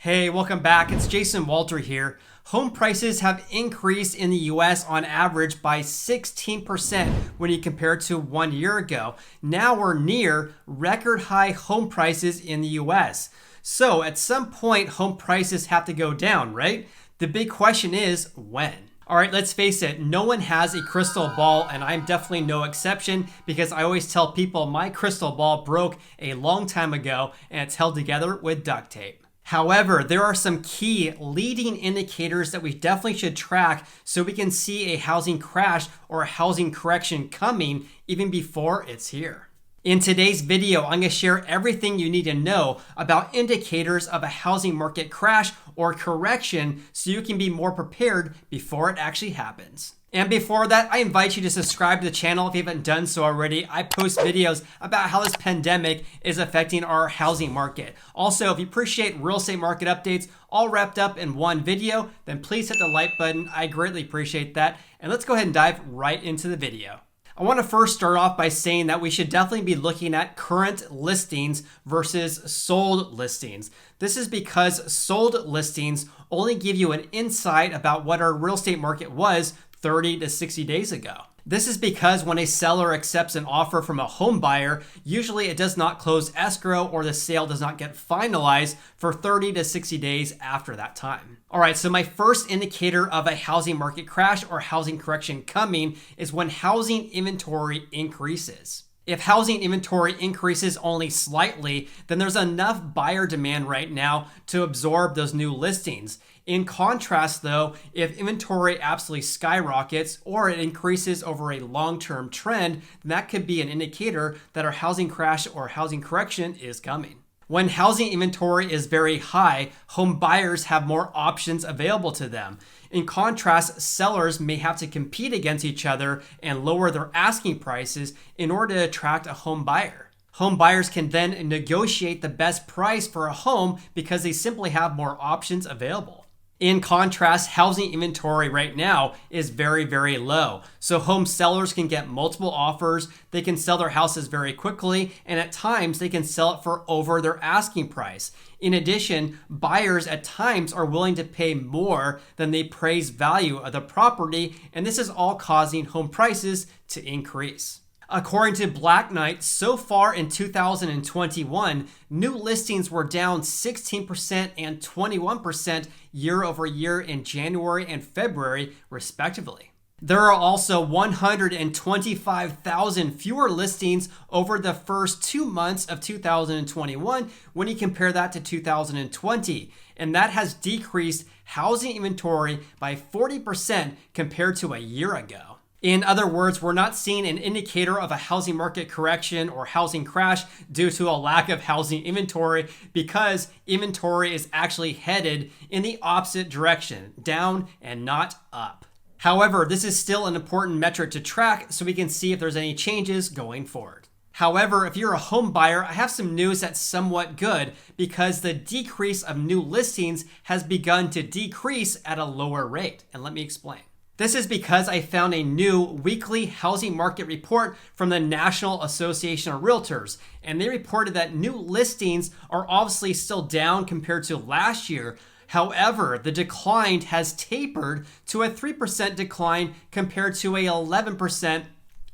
Hey, welcome back. It's Jason Walter here. Home prices have increased in the US on average by 16% when you compare it to 1 year ago. Now we're near record high home prices in the US. So at some point, home prices have to go down, right? The big question is when? All right, let's face it, no one has a crystal ball, and I'm definitely no exception because I always tell people my crystal ball broke a long time ago and it's held together with duct tape. However, there are some key leading indicators that we definitely should track so we can see a housing crash or a housing correction coming even before it's here. In today's video, I'm going to share everything you need to know about indicators of a housing market crash or correction so you can be more prepared before it actually happens. And before that, I invite you to subscribe to the channel if you haven't done so already. I post videos about how this pandemic is affecting our housing market. Also, if you appreciate real estate market updates all wrapped up in one video, then please hit the like button. I greatly appreciate that. And let's go ahead and dive right into the video. I want to first start off by saying that we should definitely be looking at current listings versus sold listings. This is because sold listings only give you an insight about what our real estate market was 30 to 60 days ago. This is because when a seller accepts an offer from a home buyer, usually it does not close escrow or the sale does not get finalized for 30 to 60 days after that time. All right, so my first indicator of a housing market crash or housing correction coming is when housing inventory increases. If housing inventory increases only slightly, then there's enough buyer demand right now to absorb those new listings. In contrast, though, if inventory absolutely skyrockets or it increases over a long-term trend, then that could be an indicator that our housing crash or housing correction is coming. When housing inventory is very high, home buyers have more options available to them. In contrast, sellers may have to compete against each other and lower their asking prices in order to attract a home buyer. Home buyers can then negotiate the best price for a home because they simply have more options available. In contrast, housing inventory right now is very, very low. So home sellers can get multiple offers, they can sell their houses very quickly, and at times they can sell it for over their asking price. In addition, buyers at times are willing to pay more than the appraised value of the property, and this is all causing home prices to increase. According to Black Knight, so far in 2021, new listings were down 16% and 21% year over year in January and February, respectively. There are also 125,000 fewer listings over the first 2 months of 2021 when you compare that to 2020, and that has decreased housing inventory by 40% compared to a year ago. In other words, we're not seeing an indicator of a housing market correction or housing crash due to a lack of housing inventory because inventory is actually headed in the opposite direction, down and not up. However, this is still an important metric to track so we can see if there's any changes going forward. However, if you're a home buyer, I have some news that's somewhat good because the decrease of new listings has begun to decrease at a lower rate. And let me explain. This is because I found a new weekly housing market report from the National Association of Realtors, and they reported that new listings are obviously still down compared to last year. However, the decline has tapered to a 3% decline compared to a 11%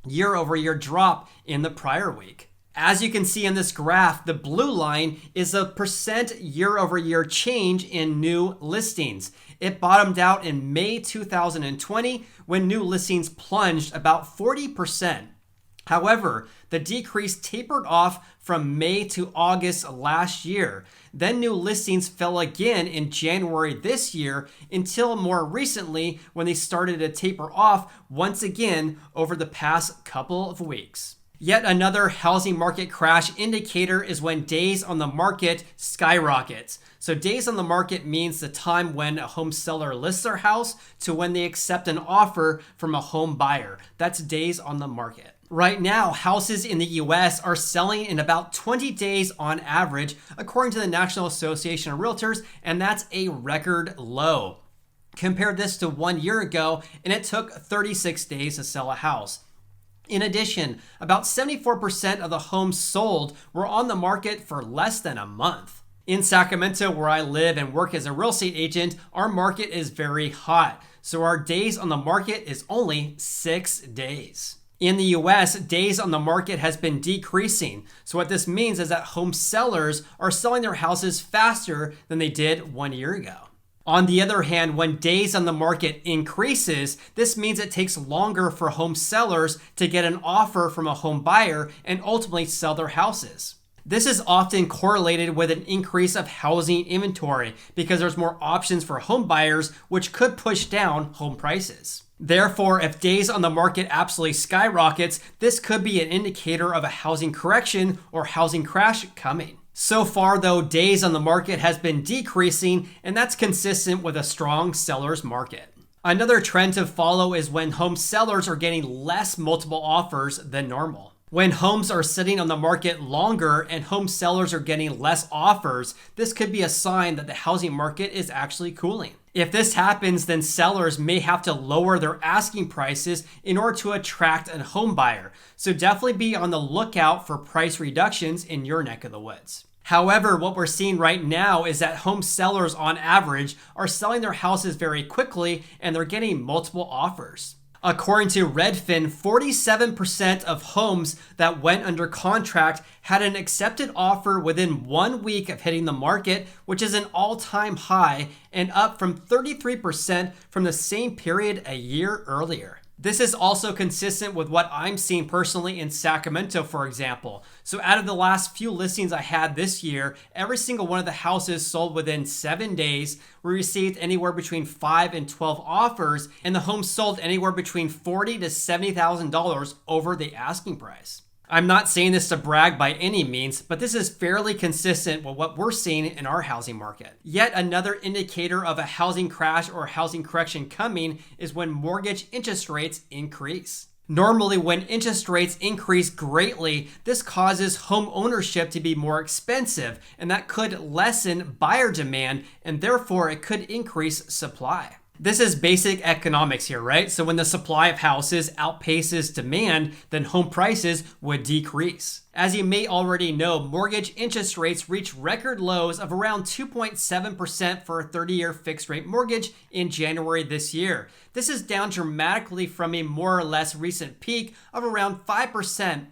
year-over-year drop in the prior week. As you can see in this graph, the blue line is a percent year-over-year change in new listings. It bottomed out in May 2020 when new listings plunged about 40%. However, the decrease tapered off from May to August last year. Then new listings fell again in January this year until more recently when they started to taper off once again over the past couple of weeks. Yet another housing market crash indicator is when days on the market skyrockets. So days on the market means the time when a home seller lists their house to when they accept an offer from a home buyer. That's days on the market. Right now, houses in the US are selling in about 20 days on average, according to the National Association of Realtors, and that's a record low. Compare this to 1 year ago, and it took 36 days to sell a house. In addition, about 74% of the homes sold were on the market for less than a month. In Sacramento, where I live and work as a real estate agent, our market is very hot. So our days on the market is only 6 days. In the US, days on the market has been decreasing. So what this means is that home sellers are selling their houses faster than they did 1 year ago. On the other hand, when days on the market increases, this means it takes longer for home sellers to get an offer from a home buyer and ultimately sell their houses. This is often correlated with an increase of housing inventory because there's more options for home buyers, which could push down home prices. Therefore, if days on the market absolutely skyrockets, this could be an indicator of a housing correction or housing crash coming. So far, though, days on the market has been decreasing, and that's consistent with a strong seller's market. Another trend to follow is when home sellers are getting less multiple offers than normal. When homes are sitting on the market longer and home sellers are getting less offers, this could be a sign that the housing market is actually cooling. If this happens, then sellers may have to lower their asking prices in order to attract a home buyer. So definitely be on the lookout for price reductions in your neck of the woods. However, what we're seeing right now is that home sellers on average are selling their houses very quickly and they're getting multiple offers. According to Redfin, 47% of homes that went under contract had an accepted offer within 1 week of hitting the market, which is an all-time high and up from 33% from the same period a year earlier. This is also consistent with what I'm seeing personally in Sacramento, for example. So out of the last few listings I had this year, every single one of the houses sold within 7 days. We received anywhere between 5 and 12 offers, and the homes sold anywhere between $40,000 to $70,000 over the asking price. I'm not saying this to brag by any means, but this is fairly consistent with what we're seeing in our housing market. Yet another indicator of a housing crash or housing correction coming is when mortgage interest rates increase. Normally, when interest rates increase greatly, this causes home ownership to be more expensive, and that could lessen buyer demand, and therefore it could increase supply. This is basic economics here, right? So when the supply of houses outpaces demand, then home prices would decrease. As you may already know, mortgage interest rates reached record lows of around 2.7% for a 30-year fixed rate mortgage in January this year. This is down dramatically from a more or less recent peak of around 5%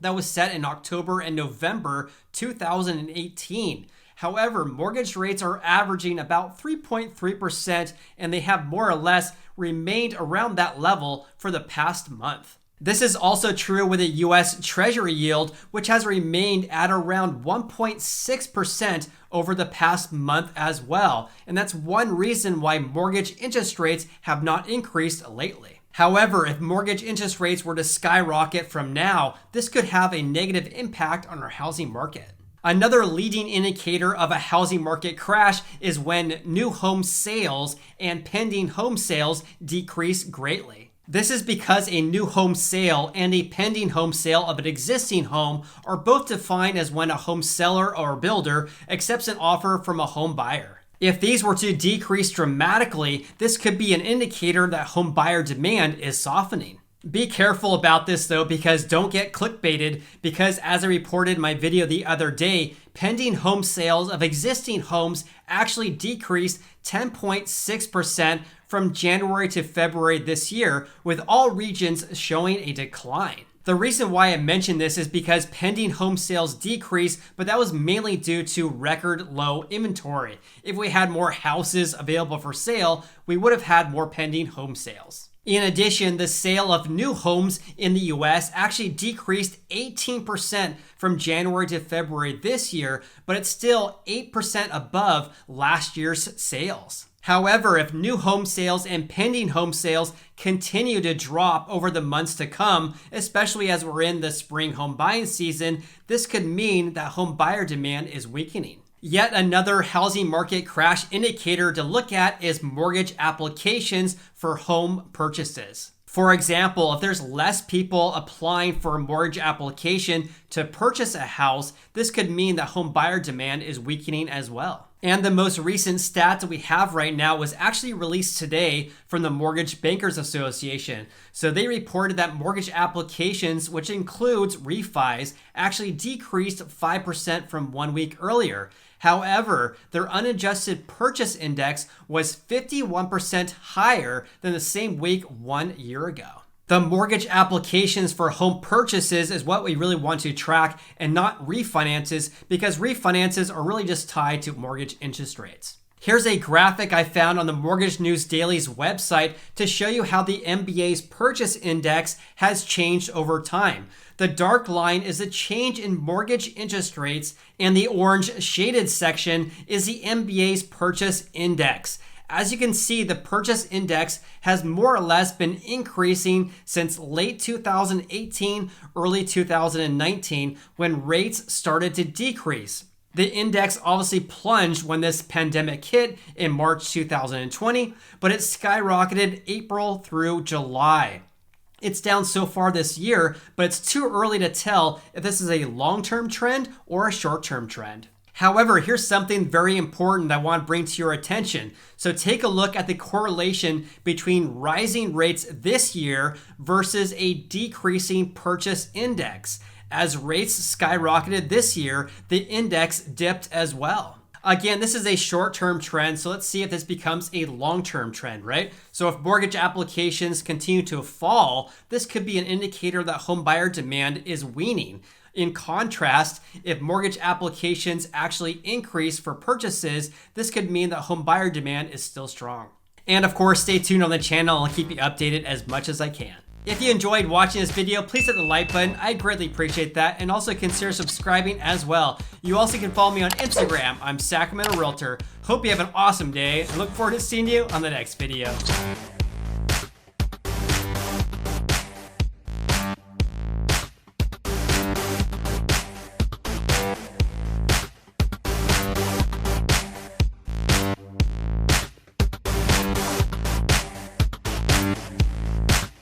that was set in October and November 2018. However, mortgage rates are averaging about 3.3%, and they have more or less remained around that level for the past month. This is also true with the US Treasury yield, which has remained at around 1.6% over the past month as well. And that's one reason why mortgage interest rates have not increased lately. However, if mortgage interest rates were to skyrocket from now, this could have a negative impact on our housing market. Another leading indicator of a housing market crash is when new home sales and pending home sales decrease greatly. This is because a new home sale and a pending home sale of an existing home are both defined as when a home seller or builder accepts an offer from a home buyer. If these were to decrease dramatically, this could be an indicator that home buyer demand is softening. Be careful about this though, because don't get clickbaited, because as I reported in my video the other day, pending home sales of existing homes actually decreased 10.6% from January to February this year, with all regions showing a decline. The reason why I mention this is because pending home sales decreased, but that was mainly due to record low inventory. If we had more houses available for sale, we would have had more pending home sales. In addition, the sale of new homes in the US actually decreased 18% from January to February this year, but it's still 8% above last year's sales. However, if new home sales and pending home sales continue to drop over the months to come, especially as we're in the spring home buying season, this could mean that home buyer demand is weakening. Yet another housing market crash indicator to look at is mortgage applications for home purchases. For example, if there's less people applying for a mortgage application to purchase a house, this could mean that home buyer demand is weakening as well. And the most recent stat that we have right now was actually released today from the Mortgage Bankers Association. So they reported that mortgage applications, which includes refis, actually decreased 5% from 1 week earlier. However, their unadjusted purchase index was 51% higher than the same week 1 year ago. The mortgage applications for home purchases is what we really want to track and not refinances, because refinances are really just tied to mortgage interest rates. Here's a graphic I found on the Mortgage News Daily's website to show you how the MBA's purchase index has changed over time. The dark line is the change in mortgage interest rates, and the orange shaded section is the MBA's purchase index. As you can see, the purchase index has more or less been increasing since late 2018, early 2019, when rates started to decrease. The index obviously plunged when this pandemic hit in March 2020, but it skyrocketed April through July. It's down so far this year, but it's too early to tell if this is a long-term trend or a short-term trend. However, here's something very important that I want to bring to your attention. So take a look at the correlation between rising rates this year versus a decreasing purchase index. As rates skyrocketed this year, the index dipped as well. Again, this is a short-term trend, so let's see if this becomes a long-term trend, right? So if mortgage applications continue to fall, this could be an indicator that home buyer demand is waning. In contrast, if mortgage applications actually increase for purchases, this could mean that home buyer demand is still strong. And of course, stay tuned on the channel. I'll keep you updated as much as I can. If you enjoyed watching this video, please hit the like button. I greatly appreciate that. And also consider subscribing as well. You also can follow me on Instagram. I'm Sacramento Realtor. Hope you have an awesome day and look forward to seeing you on the next video.